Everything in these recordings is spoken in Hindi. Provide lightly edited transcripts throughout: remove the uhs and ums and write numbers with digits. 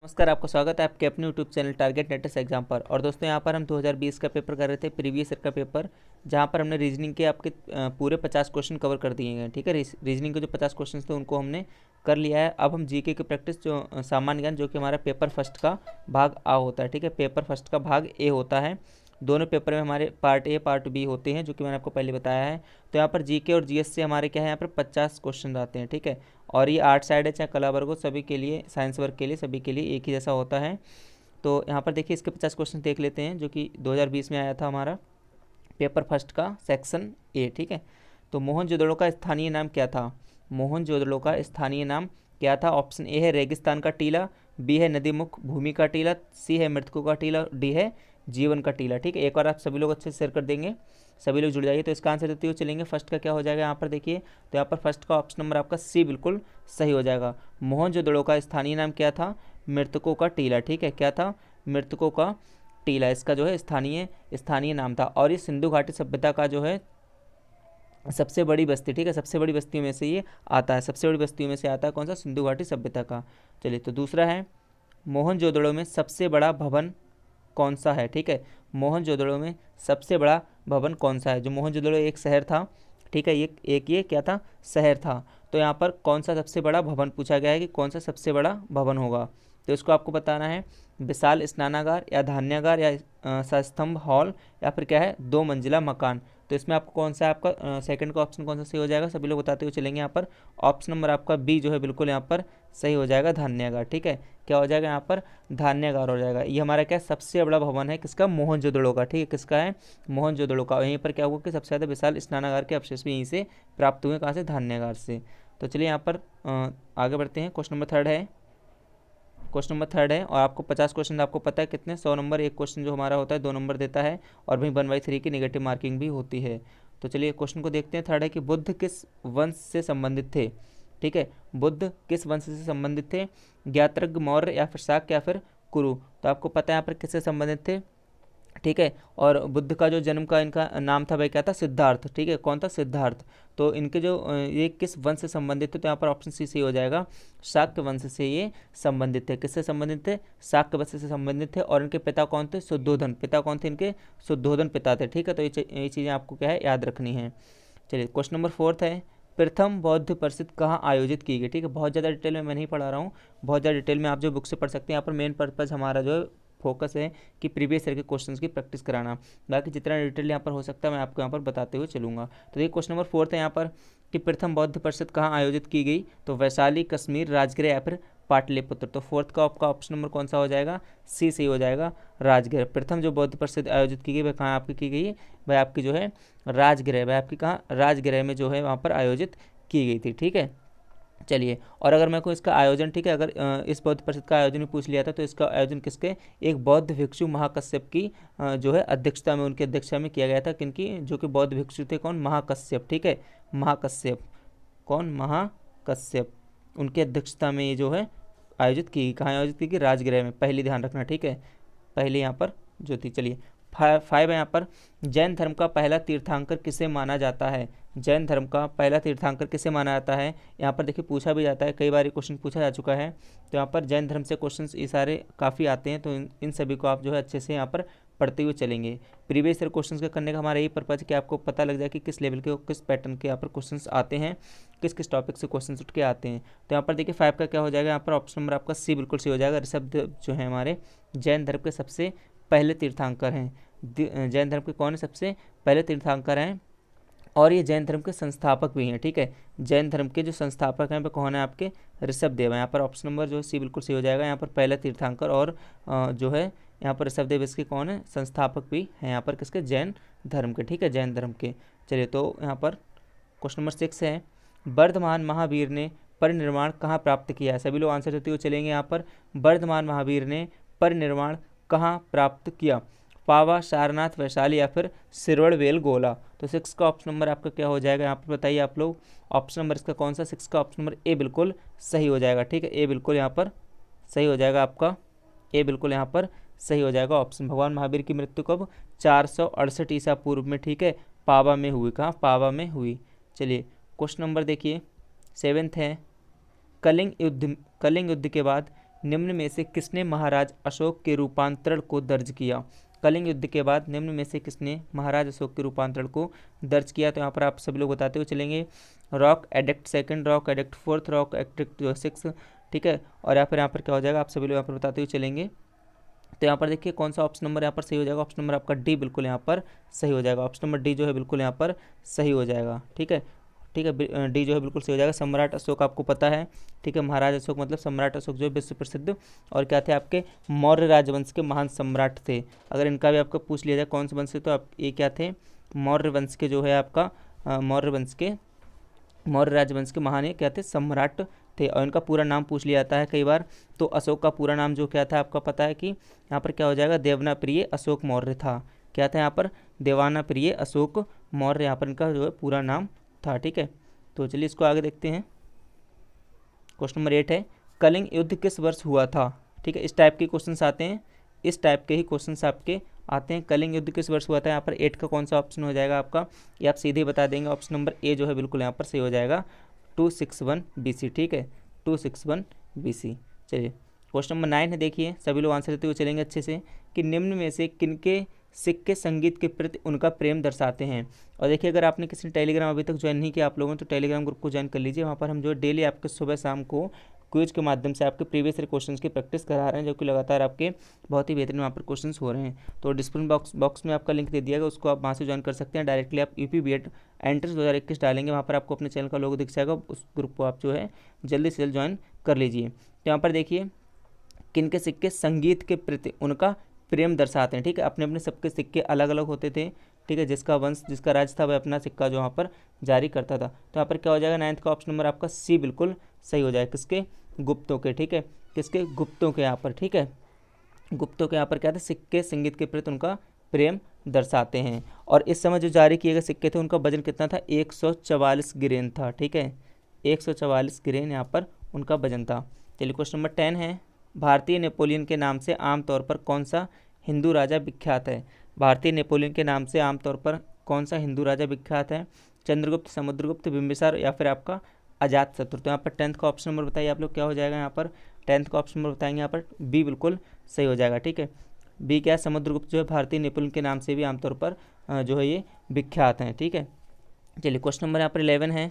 नमस्कार, आपका स्वागत है आपके अपने YouTube channel target Netter's exam पर। और दोस्तों यहाँ पर हम 2020 का पेपर कर रहे थे, प्रीवियस ईयर का पेपर, जहाँ पर हमने रीजनिंग के आपके पूरे 50 क्वेश्चन कवर कर दिए हैं। ठीक है, रीजनिंग के जो 50 क्वेश्चन थे उनको हमने कर लिया है। अब हम जीके की प्रैक्टिस, जो सामान्य ज्ञान, जो कि हमारा पेपर फर्स्ट का भाग आ होता है। ठीक है, पेपर फर्स्ट का भाग ए होता है। दोनों पेपर में हमारे पार्ट ए पार्ट बी होते हैं, जो कि मैंने आपको पहले बताया है। तो यहाँ पर जीके और जीएस से हमारे क्या है, यहाँ पर 50 क्वेश्चन आते हैं। ठीक है, और ये आर्ट साइड है चाहे कला वर्ग हो, सभी के लिए, साइंस वर्ग के लिए, सभी के लिए एक ही जैसा होता है। तो यहाँ पर देखिए इसके 50 क्वेश्चन देख लेते हैं, जो कि 2020 में आया था हमारा पेपर फर्स्ट का सेक्शन ए। ठीक है, तो मोहनजोदड़ो का स्थानीय नाम क्या था? मोहनजोदड़ो का स्थानीय नाम क्या था? ऑप्शन ए है रेगिस्तान का टीला, बी है नदीमुख भूमि का टीला, सी है मृतकों का टीला, डी है जीवन का टीला। ठीक है, एक बार आप सभी लोग अच्छे से शेयर कर देंगे, सभी लोग जुड़ जाइए। तो इसका आंसर देते हुए चलेंगे। फर्स्ट का क्या हो जाएगा यहाँ पर देखिए, तो यहाँ पर फर्स्ट का ऑप्शन नंबर आपका सी बिल्कुल सही हो जाएगा। मोहनजोदड़ो का स्थानीय नाम क्या था? मृतकों का टीला। ठीक है, क्या था? मृतकों का टीला, इसका जो है स्थानीय नाम था। और ये सिंधु घाटी सभ्यता का जो है सबसे बड़ी बस्ती, ठीक है, सबसे बड़ी बस्तियों में से ये आता है, सबसे बड़ी बस्तियों में से आता है कौन सा? सिंधु घाटी सभ्यता का। चलिए, तो दूसरा है मोहनजोदड़ो में सबसे बड़ा भवन कौन सा है? ठीक है, मोहनजोदड़ो में सबसे बड़ा भवन कौन सा है? जो मोहनजोदड़ो एक शहर था, ठीक है, ये क्या था? शहर था। तो यहाँ पर कौन सा सबसे बड़ा भवन पूछा गया है कि कौन सा सबसे बड़ा भवन होगा। तो इसको आपको बताना है, विशाल स्नानागार या धान्यागार या सस्तंभ हॉल या फिर क्या है 2 मंजिला मकान। तो इसमें आपको कौन सा, आपका सेकंड का ऑप्शन कौन सा सही हो जाएगा? सभी लोग बताते हुए चलेंगे। यहाँ पर ऑप्शन नंबर आपका बी जो है बिल्कुल यहाँ पर सही हो जाएगा, धान्यागार। ठीक है, क्या हो जाएगा यहाँ पर? धान्यागार हो जाएगा। ये हमारा क्या सबसे बड़ा भवन है, किसका? मोहनजोदड़ो का। ठीक है, किसका है? मोहनजोदड़ो का। यहीं पर क्या हुआ कि सबसे ज़्यादा विशाल स्नानागार के अवशेष भी यहीं से प्राप्त हुए, कहाँ से? धान्यागार से। तो चलिए यहाँ पर आगे बढ़ते हैं। क्वेश्चन नंबर थर्ड है और आपको 50 क्वेश्चन, आपको पता है कितने? 100 नंबर। एक क्वेश्चन जो हमारा होता है 2 नंबर देता है, और वहीं 1/3 की नेगेटिव मार्किंग भी होती है। तो चलिए क्वेश्चन को देखते हैं। थर्ड है कि बुद्ध किस वंश से संबंधित थे? ठीक है, बुद्ध किस वंश से संबंधित थे? ज्ञात्रग, मौर्य या फिर शाक या फिर कुरु। तो आपको पता है यहाँ पर किससे संबंधित थे। ठीक है, और बुद्ध का जो जन्म का इनका नाम था वह क्या था? सिद्धार्थ। ठीक है, कौन था? सिद्धार्थ। तो इनके जो ये किस वंश से संबंधित थे? तो यहाँ पर ऑप्शन सी सही हो जाएगा, शाक्य वंश से ये संबंधित थे। किससे संबंधित थे? शाक्य वंश से संबंधित थे। और इनके पिता कौन थे? शुद्धोधन। पिता कौन थे इनके? शुद्धोधन पिता थे। ठीक है, तो ये चीज़ें आपको क्या है, याद रखनी है। चलिए क्वेश्चन नंबर 4 है, प्रथम बौद्ध परिषद कहाँ आयोजित की गई? ठीक है, बहुत ज़्यादा डिटेल में मैं नहीं पढ़ा रहा हूँ, बहुत ज़्यादा डिटेल में आप जो बुक से पढ़ सकते हैं। यहाँ पर मेन पर्पज़ हमारा जो है फोकस है कि प्रीवियस ईयर के क्वेश्चंस की प्रैक्टिस कराना। बाकी जितना डिटेल यहाँ पर हो सकता है मैं आपको यहाँ पर बताते हुए चलूँगा। तो ये क्वेश्चन नंबर 4 है यहाँ पर कि प्रथम बौद्ध परिषद कहाँ आयोजित की गई? तो वैशाली, कश्मीर, राजगृह या फिर पाटलिपुत्र। तो फोर्थ का आपका ऑप्शन नंबर कौन सा हो जाएगा? सी सही हो जाएगा, राजगृह। प्रथम जो बौद्ध परिषद आयोजित की गई वह कहाँ आपकी की गई है? वह आपकी जो है राजगृह, वह आपकी कहाँ? राजगृह में जो है वहाँ पर आयोजित की गई थी। ठीक है, चलिए, और अगर मैं को इसका आयोजन, ठीक है, अगर इस बौद्ध परिषद का आयोजन भी पूछ लिया था, तो इसका आयोजन किसके? एक बौद्ध भिक्षु महाकश्यप की जो है अध्यक्षता में, उनकी अध्यक्षता में किया गया था। किनकी? जो कि बौद्ध भिक्षु थे, कौन? महाकश्यप। ठीक है, महाकश्यप, कौन? महाकश्यप, उनकी अध्यक्षता में ये जो है आयोजित की। कहाँ आयोजित की? राजगृह में। पहले ध्यान रखना, ठीक है, पहले यहाँ पर जो थी। चलिए 5 है यहाँ पर, जैन धर्म का पहला तीर्थंकर किसे माना जाता है? जैन धर्म का पहला तीर्थंकर किसे माना जाता है? यहाँ पर देखिए पूछा भी जाता है, कई बार ये क्वेश्चन पूछा जा चुका है। तो यहाँ पर जैन धर्म से क्वेश्चंस ये सारे काफ़ी आते हैं, तो इन सभी को आप जो है अच्छे से यहाँ पर पढ़ते हुए चलेंगे। प्रीवियस ईयर क्वेश्चंस का करने का हमारा यही पर्पज़ है कि आपको पता लग जाए कि किस लेवल के, किस पैटर्न के यहाँ पर क्वेश्चंस आते हैं, किस किस टॉपिक से क्वेश्चंस उठ के आते हैं। तो यहाँ पर देखिए 5 का क्या हो जाएगा? यहाँ पर ऑप्शन नंबर आपका सी बिल्कुल सही हो जाएगा। ऋषभदेव जो है हमारे जैन धर्म के सबसे पहले तीर्थंकर हैं। जैन धर्म के कौन है? सबसे पहले तीर्थंकर हैं, और ये जैन धर्म के संस्थापक भी हैं। ठीक है, जैन धर्म के जो संस्थापक हैं वो कौन है? आपके ऋषभदेव है। यहाँ पर ऑप्शन नंबर जो है सी बिल्कुल सही हो जाएगा। यहाँ पर पहला तीर्थंकर और जो है यहाँ पर ऋषभदेव इसके कौन है? संस्थापक भी हैं यहाँ पर किसके? जैन धर्म के। ठीक है, जैन धर्म के। चलिए, तो यहाँ पर क्वेश्चन नंबर 6 है, वर्धमान महावीर ने परिनिर्वाण कहाँ प्राप्त किया है? सभी लोग आंसर देते हुए चलेंगे। यहाँ पर वर्धमान महावीर ने परिनिर्वाण कहाँ प्राप्त किया? पावा, सारनाथ, वैशाली या फिर सिरवड़ गोला। तो 6 का ऑप्शन नंबर आपका क्या हो जाएगा? यहाँ पर बताइए आप लोग, ऑप्शन नंबर इसका कौन सा? 6 का ऑप्शन नंबर ए बिल्कुल सही हो जाएगा। ठीक है, ए बिल्कुल यहाँ पर सही हो जाएगा आपका, ए बिल्कुल यहाँ पर सही हो जाएगा ऑप्शन। भगवान महावीर की मृत्यु कब? 468 ईसा पूर्व में। ठीक है, पावा में हुई। कहाँ? पावा में हुई। चलिए क्वेश्चन नंबर देखिए 7 है, कलिंग युद्ध के बाद निम्न में से किसने महाराज अशोक के रूपांतरण को दर्ज किया? कलिंग युद्ध के बाद निम्न में से किसने महाराज अशोक के रूपांतरण को दर्ज किया? तो यहाँ पर आप सभी लोग बताते हुए चलेंगे, rock edict second, rock edict fourth, rock edict 6, ठीक है। और यहाँ पर क्या हो जाएगा, आप सभी लोग यहाँ पर बताते हुए चलेंगे। तो यहाँ पर देखिए कौन सा ऑप्शन नंबर यहाँ पर सही हो जाएगा, ऑप्शन नंबर आपका डी बिल्कुल यहाँ पर सही हो जाएगा। ऑप्शन नंबर डी जो है बिल्कुल यहाँ पर सही हो जाएगा, ठीक है, ठीक है, डी जो है बिल्कुल सही हो जाएगा। सम्राट अशोक आपको पता है, ठीक है, महाराज अशोक मतलब सम्राट अशोक जो है विश्व प्रसिद्ध और क्या थे आपके मौर्य राजवंश के महान सम्राट थे। अगर इनका भी आपको पूछ लिया जाए कौन से वंश से, तो आप ये क्या थे, मौर्य वंश के जो है आपका मौर्य राजवंश के महान क्या थे, सम्राट थे। और इनका पूरा नाम पूछ लिया जाता है कई बार, तो अशोक का पूरा नाम जो क्या था आपका पता है कि यहाँ पर क्या हो जाएगा, देवना प्रिय अशोक मौर्य था। क्या था यहाँ पर, देवाना प्रिय अशोक मौर्य, यहाँ पर इनका जो है पूरा नाम था, ठीक है। तो चलिए इसको आगे देखते हैं। क्वेश्चन नंबर 8 है, कलिंग युद्ध किस वर्ष हुआ था? ठीक है, इस टाइप के क्वेश्चंस आते हैं, इस टाइप के ही क्वेश्चंस आपके आते हैं। कलिंग युद्ध किस वर्ष हुआ था? यहाँ पर 8 का कौन सा ऑप्शन हो जाएगा आपका, ये आप सीधे बता देंगे। ऑप्शन नंबर ए जो है बिल्कुल यहाँ पर सही हो जाएगा, 261 BC, ठीक है, 261 BC। चलिए क्वेश्चन नंबर 9 है, देखिए सभी लोग आंसर देते हुए चलेंगे अच्छे से, कि निम्न में से किनके सिक्के संगीत के प्रति उनका प्रेम दर्शाते हैं? और देखिए अगर आपने किसी ने टेलीग्राम अभी तक ज्वाइन नहीं किया आप लोगों ने, तो टेलीग्राम ग्रुप को ज्वाइन कर लीजिए। वहाँ पर हम जो डेली आपके सुबह शाम को क्विज के माध्यम से आपके प्रीवियस ईयर क्वेश्चंस की प्रैक्टिस करा रहे हैं, जो कि लगातार आपके बहुत ही बेहतरीन वहाँ पर क्वेश्चंस हो रहे हैं। तो डिस्क्रिप्शन बॉक्स में आपका लिंक दे दिया गया, उसको आप वहाँ से ज्वाइन कर सकते हैं। डायरेक्टली आप यूपी बीएड एंट्रेंस 2021 डालेंगे, वहाँ पर आपको अपने चैनल का लोगो दिख जाएगा, उस ग्रुप को आप जो है जल्दी से जल्द ज्वाइन कर लीजिए। तो यहाँ पर देखिए किनके सिक्के संगीत के प्रति उनका प्रेम दर्शाते हैं, ठीक है। अपने अपने सबके सिक्के अलग अलग होते थे, ठीक है, जिसका वंश जिसका राज था वह अपना सिक्का जो यहाँ पर जारी करता था। तो यहाँ पर क्या हो जाएगा, 9th का ऑप्शन नंबर आपका सी बिल्कुल सही हो जाएगा। किसके, गुप्तों के, ठीक है, किसके, गुप्तों के यहाँ पर, ठीक है, गुप्तों के यहाँ पर क्या था, सिक्के संगीत के प्रति उनका प्रेम दर्शाते हैं। और इस समय जो जारी किए गए सिक्के थे उनका वजन कितना था, 144 ग्रेन था, ठीक है, 144 ग्रेन यहाँ पर उनका वजन था। चलिए क्वेश्चन नंबर 10 है, भारतीय नेपोलियन के नाम से आमतौर पर कौन सा हिंदू राजा विख्यात है? भारतीय नेपोलियन के नाम से आमतौर पर कौन सा हिंदू राजा विख्यात है? चंद्रगुप्त, समुद्रगुप्त, बिंबिसार या फिर आपका अजातशत्रु? तो यहाँ पर 10th का ऑप्शन नंबर बताइए आप लोग, क्या हो जाएगा यहाँ पर, 10th का ऑप्शन नंबर बताएंगे यहाँ पर बी बिल्कुल सही हो जाएगा, ठीक है। बी क्या है, समुद्रगुप्त जो है भारतीय नेपोलियन के नाम से भी आमतौर पर जो है ये विख्यात हैं, ठीक है। चलिए क्वेश्चन नंबर यहाँ पर 11 है,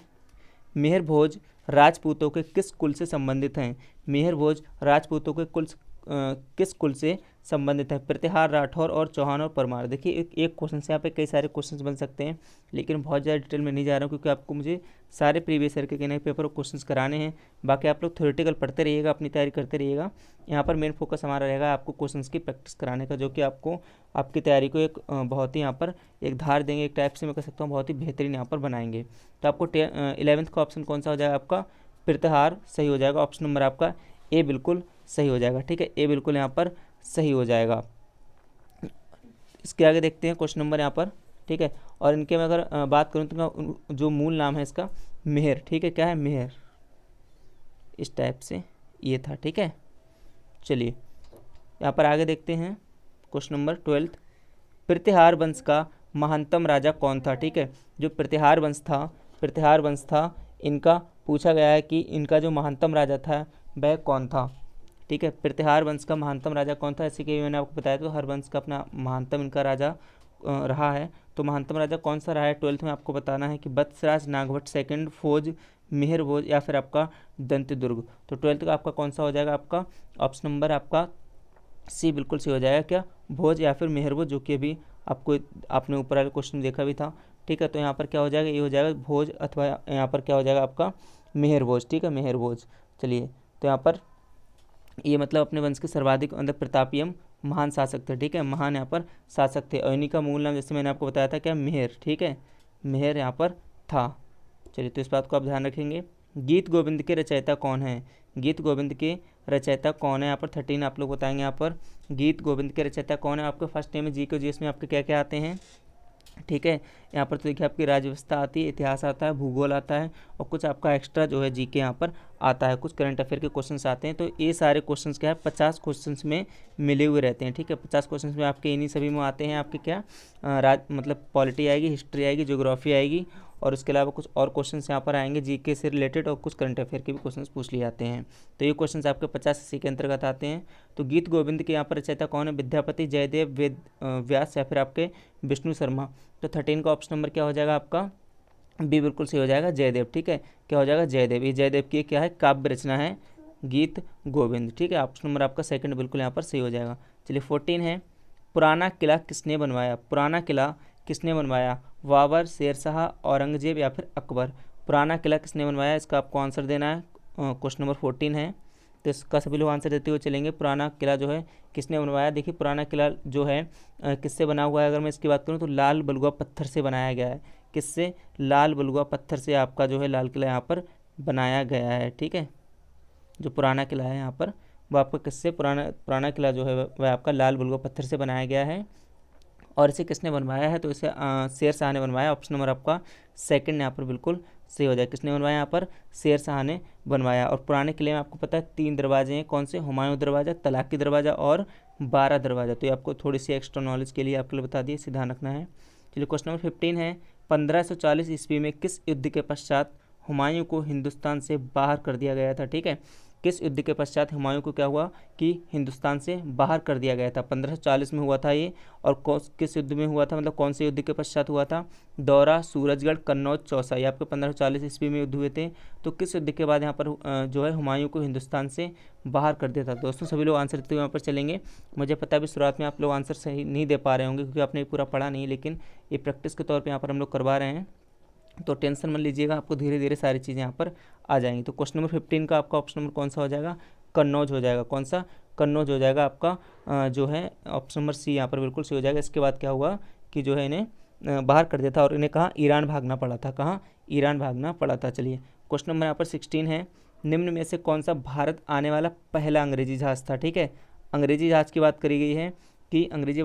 मेहर भोज राजपूतों के किस कुल से संबंधित हैं? मेहर भोज राजपूतों के किस कुल से संबंधित है? प्रतिहार, राठौर और चौहान और परमार। देखिए एक क्वेश्चन से यहाँ पे कई सारे क्वेश्चंस बन सकते हैं, लेकिन बहुत ज़्यादा डिटेल में नहीं जा रहा हूँ क्योंकि आपको मुझे सारे प्रीवियस ईयर के नए पेपर और क्वेश्चंस कराने हैं। बाकी आप लोग थ्योरेटिकल पढ़ते रहिएगा, अपनी तैयारी करते रहिएगा। यहाँ पर मेन फोकस हमारा रहेगा आपको क्वेश्चंस की प्रैक्टिस कराने का, जो कि आपको आपकी तैयारी को एक बहुत ही यहाँ पर एक धार देंगे, एक टाइप से मैं कह सकता हूँ बहुत ही बेहतरीन यहाँ पर बनाएंगे। तो आपको 11th का ऑप्शन कौन सा हो जाएगा आपका, प्रतिहार सही हो जाएगा। ऑप्शन नंबर आपका ए बिल्कुल सही हो जाएगा, ठीक है, ए बिल्कुल यहाँ पर सही हो जाएगा। इसके आगे देखते हैं क्वेश्चन नंबर यहाँ पर, ठीक है। और इनके मैं अगर बात करूँ तो जो मूल नाम है इसका मेहर, ठीक है, क्या है, मेहर, इस टाइप से ये था, ठीक है। चलिए यहाँ पर आगे देखते हैं क्वेश्चन नंबर 12, प्रतिहार वंश का महानतम राजा कौन था? ठीक है, जो प्रतिहार वंश था इनका पूछा गया है कि इनका जो महानतम राजा था वह कौन था? ठीक है, प्रतिहार वंश का महानतम राजा कौन था? ऐसे कि मैंने आपको बताया तो हर वंश का अपना महानतम इनका राजा रहा है, तो महानतम राजा कौन सा रहा है 12th में आपको बताना है कि वत्सराज, नागभट्ट सेकंड, फौज, मेहर भोज या फिर आपका दंतदुर्ग। तो 12th का आपका कौन सा हो जाएगा? आपका ऑप्शन नंबर आपका सी बिल्कुल सही हो जाएगा, क्या, भोज या फिर मेहर भोज, जो कि अभी आपने ऊपर वाले क्वेश्चन देखा भी था। ठीक है, तो यहाँ पर क्या हो जाएगा, ये हो जाएगा भोज, अथवा यहाँ पर क्या हो जाएगा आपका मेहर भोज। ठीक है, मेहर भोज। चलिए, तो यहाँ पर ये मतलब अपने वंश के सर्वाधिक अंदर प्रतापियम महान शासक थे। ठीक है, महान यहाँ पर शासक थे, और इन्हीं का मूल नाम जैसे मैंने आपको बताया था क्या, मेहर। ठीक है, मेहर यहाँ पर था। चलिए, तो इस बात को आप ध्यान रखेंगे। गीत गोविंद के रचयिता कौन है? गीत गोविंद के रचयिता कौन है? यहाँ पर 13 आप लोग बताएंगे। यहाँ पर गीत गोविंद के रचयिता कौन है? आपके फर्स्ट टाइम में जी के जीएस में आपके क्या क्या आते हैं? ठीक है, यहाँ पर तो देखिए आपकी राज्य व्यवस्था आती है, इतिहास आता है, भूगोल आता है, और कुछ आपका एक्स्ट्रा जो है जी के यहाँ पर आता है, कुछ करंट अफेयर के क्वेश्चंस आते हैं। तो ये सारे क्वेश्चंस क्या है, 50 क्वेश्चंस में मिले हुए रहते हैं। ठीक है, 50 क्वेश्चंस में आपके इन्हीं सभी में आते हैं। आपके क्या मतलब पॉलिटी आएगी, हिस्ट्री आएगी, ज्योग्राफी आएगी, और उसके अलावा कुछ और क्वेश्चन यहाँ पर आएंगे जीके से रिलेटेड, और कुछ करंट अफेयर के भी क्वेश्चन पूछ लिए जाते हैं। तो ये क्वेश्चन आपके 50 के अंतर्गत आते हैं। तो गीत गोविंद के यहाँ पर रचयिता कौन है? विद्यापति, जयदेव, वेद व्यास या फिर आपके विष्णु शर्मा। तो 13 का ऑप्शन नंबर क्या हो जाएगा आपका? बी बिल्कुल सही हो जाएगा, जयदेव। ठीक है, क्या हो जाएगा? जयदेव। ये जयदेव की क्या है? काव्य रचना है गीत गोविंद। ठीक है, ऑप्शन नंबर आपका सेकंड बिल्कुल यहाँ पर सही हो जाएगा। चलिए 14 है, पुराना किला किसने बनवाया? पुराना किला किसने बनवाया? बाबर, शेरशाह, औरंगजेब या फिर अकबर। पुराना किला किसने बनवाया? इसका आपको आंसर देना है। क्वेश्चन नंबर 14 है, तो इसका सभी लोग आंसर देते हुए चलेंगे। पुराना किला जो है किसने बनवाया? देखिए पुराना किला जो है किससे बना हुआ है? अगर मैं इसकी बात करूँ तो लाल बलुआ पत्थर से बनाया गया है। किससे? लाल बलुआ पत्थर से आपका जो है लाल किला यहाँ पर बनाया गया है। ठीक है, जो पुराना किला है यहाँ पर वो आपका किससे? पुराना किला जो है वह आपका लाल बलुआ पत्थर से बनाया गया है। और इसे किसने बनवाया है? तो इसे शेरशाह ने बनवाया। ऑप्शन नंबर आपका सेकंड यहाँ पर बिल्कुल सही हो जाए। किसने बनवाया यहाँ पर? शेरशाह ने बनवाया। और पुराने किले में आपको पता है 3 दरवाजे हैं, कौन से? हुमायूं दरवाज़ा, तलाकी दरवाज़ा और 12 दरवाज़ा। तो ये आपको थोड़ी सी एक्स्ट्रा नॉलेज के लिए आपके लिए बता दिए, इसे ध्यान रखना है। चलिए क्वेश्चन नंबर 15 है, 1540 ईस्वी में किस युद्ध के पश्चात हुमायूं को हिंदुस्तान से बाहर कर दिया गया था? ठीक है, किस युद्ध के पश्चात हुमायूं को क्या हुआ कि हिंदुस्तान से बाहर कर दिया गया था? 1540 में हुआ था ये। और किस युद्ध में हुआ था, मतलब कौन से युद्ध के पश्चात हुआ था? दौरा, सूरजगढ़, कन्नौज, चौसा। ये आपके 1540 ईस्वी में युद्ध हुए थे। तो किस युद्ध के बाद यहाँ पर जो है हुमायूं को हिंदुस्तान से बाहर कर दिया था? दोस्तों सभी लोग आंसर देते हुए यहाँ पर चलेंगे। मुझे पता है अभी शुरुआत में आप लोग आंसर सही नहीं दे पा रहे होंगे क्योंकि आपने पूरा पढ़ा नहीं, लेकिन ये प्रैक्टिस के तौर पर यहाँ पर हम लोग करवा रहे हैं। तो टेंशन मत लीजिएगा, आपको धीरे धीरे सारी चीज़ें यहाँ पर आ जाएंगी। तो क्वेश्चन नंबर 15 का आपका ऑप्शन नंबर कौन सा हो जाएगा? कन्नौज हो जाएगा। कौन सा? कन्नौज हो जाएगा आपका जो है ऑप्शन नंबर सी यहाँ पर बिल्कुल सही हो जाएगा। इसके बाद क्या हुआ कि जो है इन्हें बाहर कर दिया था और इन्हें कहाँ? ईरान भागना पड़ा था। कहाँ? ईरान भागना पड़ा था। चलिए क्वेश्चन नंबर यहाँ पर 16 है, निम्न में से कौन सा भारत आने वाला पहला अंग्रेजी जहाज़ था? ठीक है, अंग्रेजी जहाज़ की बात करी गई है कि अंग्रेजी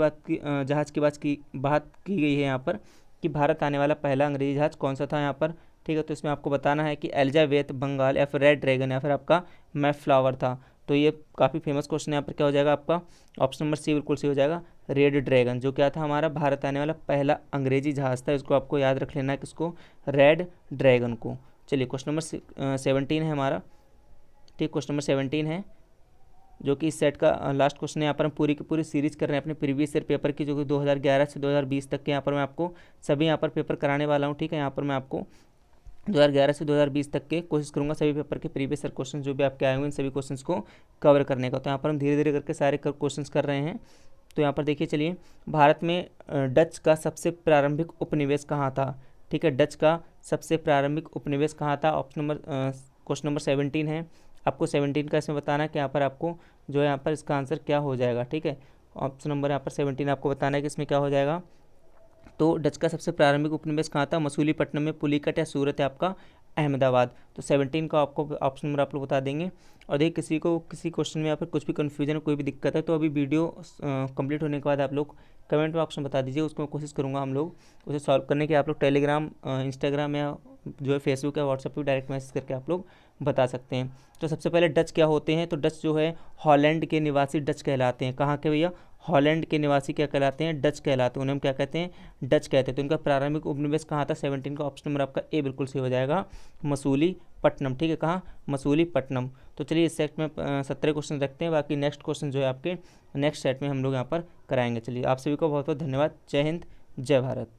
जहाज़ की बात की गई है यहाँ पर कि भारत आने वाला पहला अंग्रेजी जहाज़ कौन सा था यहाँ पर? ठीक है, तो इसमें आपको बताना है कि एलिजाबेथ, बंगाल या फिर रेड ड्रैगन या फिर आपका मैफ्लावर था। तो ये काफ़ी फेमस क्वेश्चन है। यहाँ पर क्या हो जाएगा आपका? ऑप्शन नंबर सी बिल्कुल सही हो जाएगा, रेड ड्रैगन। जो क्या था? हमारा भारत आने वाला पहला अंग्रेजी जहाज़ था। इसको आपको याद रख लेना है, किसको? रेड ड्रैगन को। चलिए क्वेश्चन नंबर 17 है हमारा। ठीक, क्वेश्चन नंबर 17 है जो कि इस सेट का लास्ट क्वेश्चन है। यहाँ पर हम पूरी की पूरी सीरीज कर रहे हैं अपने प्रीवियस ईयर पेपर की, जो कि 2011 से 2020 तक के यहाँ पर मैं आपको सभी यहाँ पर पेपर कराने वाला हूँ। ठीक है, यहाँ पर मैं आपको 2011 से 2020 तक के कोशिश करूँगा सभी पेपर के प्रीवियस ईयर क्वेश्चन जो भी आपके आए हुए इन सभी क्वेश्चंस को कवर करने का। तो यहाँ पर हम धीरे धीरे करके सारे क्वेश्चंस कर रहे हैं। तो यहाँ पर देखिए, चलिए, भारत में डच का सबसे प्रारंभिक उपनिवेश कहाँ था? ठीक है, डच का सबसे प्रारंभिक उपनिवेश कहाँ था? ऑप्शन नंबर क्वेश्चन नंबर 17 है। आपको 17 का इसमें बताना है कि यहाँ पर आपको जो है यहाँ पर इसका आंसर क्या हो जाएगा। ठीक है, ऑप्शन नंबर यहाँ पर 17 आपको बताना है कि इसमें क्या हो जाएगा। तो डच का सबसे प्रारंभिक उपनिवेश कहाँ था? मसूलीपट्टनम में, पुलिकट या सूरत है आपका अहमदाबाद। तो 17 का आपको ऑप्शन नंबर आप लोग बता देंगे। और देखिए, किसी को किसी क्वेश्चन में या फिर कुछ भी कन्फ्यूजन कोई भी दिक्कत है तो अभी वीडियो कंप्लीट होने के बाद आप लोग कमेंट में ऑप्शन बता दीजिए, उसको कोशिश करूँगा हम लोग उसे सॉल्व करने की। आप लोग टेलीग्राम, इंस्टाग्राम या जो है फेसबुक या व्हाट्सएप पर डायरेक्ट मैसेज करके आप लोग बता सकते हैं। तो सबसे पहले डच क्या होते हैं? तो डच जो है हॉलैंड के निवासी डच कहलाते हैं। कहाँ के भैया? हॉलैंड के निवासी क्या कहलाते हैं? डच कहलाते हैं। उन्हें हम क्या कहते हैं? डच कहते हैं। तो इनका प्रारंभिक उपनिवेश कहाँ था? 17 का ऑप्शन नंबर आपका ए बिल्कुल सही हो जाएगा, मसूलीपट्टनम। ठीक है, कहाँ? मसूलीपट्टनम। तो चलिए इस सेट में 17 क्वेश्चन रखते हैं, बाकी नेक्स्ट क्वेश्चन जो है आपके नेक्स्ट सेट में हम लोग यहाँ पर कराएंगे। चलिए आप सभी को बहुत बहुत धन्यवाद। जय हिंद, जय भारत।